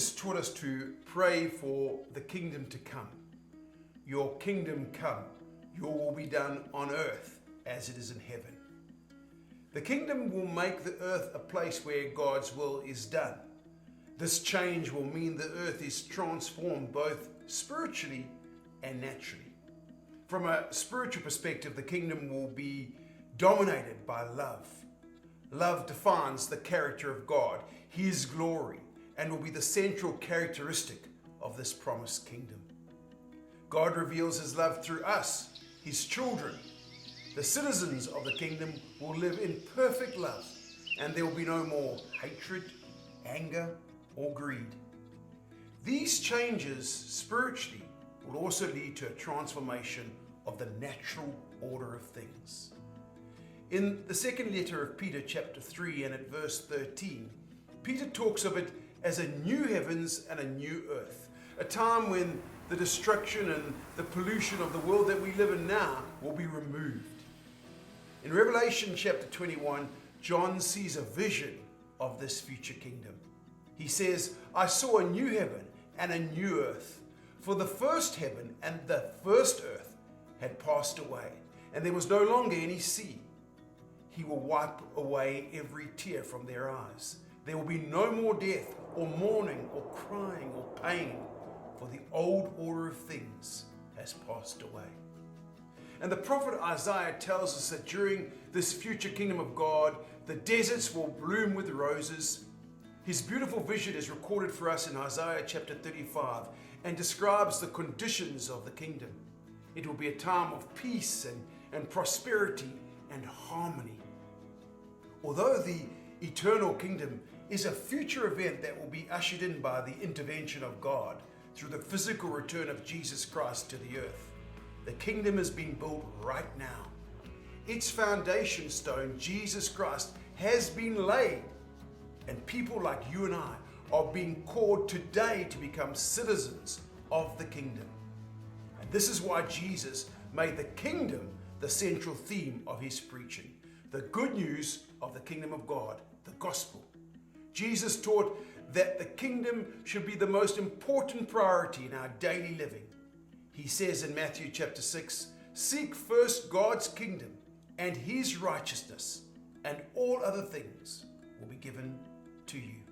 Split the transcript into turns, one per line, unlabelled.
Jesus taught us to pray for the kingdom to come. Your kingdom come, your will be done on earth as it is in heaven. The kingdom will make the earth a place where God's will is done. This change will mean the earth is transformed both spiritually and naturally. From a spiritual perspective, the kingdom will be dominated by love. Love defines the character of God, His glory, and will be the central characteristic of this promised kingdom. God reveals His love through us, His children. The citizens of the kingdom will live in perfect love, and there will be no more hatred, anger, or greed. These changes spiritually will also lead to a transformation of the natural order of things. In the second letter of Peter, chapter 3, and at verse 13, Peter talks of it as a new heavens and a new earth, a time when the destruction and the pollution of the world that we live in now will be removed. In Revelation chapter 21, John sees a vision of this future kingdom. He says, "I saw a new heaven and a new earth, for the first heaven and the first earth had passed away, and there was no longer any sea. He will wipe away every tear from their eyes. There will be no more death or mourning or crying or pain, for the old order of things has passed away." And the prophet Isaiah tells us that during this future kingdom of God, the deserts will bloom with roses. His beautiful vision is recorded for us in Isaiah chapter 35 and describes the conditions of the kingdom. It will be a time of peace and prosperity and harmony. Although the eternal kingdom is a future event that will be ushered in by the intervention of God through the physical return of Jesus Christ to the earth, the kingdom is being built right now. Its foundation stone, Jesus Christ, has been laid, and people like you and I are being called today to become citizens of the kingdom. And this is why Jesus made the kingdom the central theme of His preaching, the good news of the kingdom of God, the gospel. Jesus taught that the kingdom should be the most important priority in our daily living. He says in Matthew chapter 6, "Seek first God's kingdom and His righteousness, and all other things will be given to you."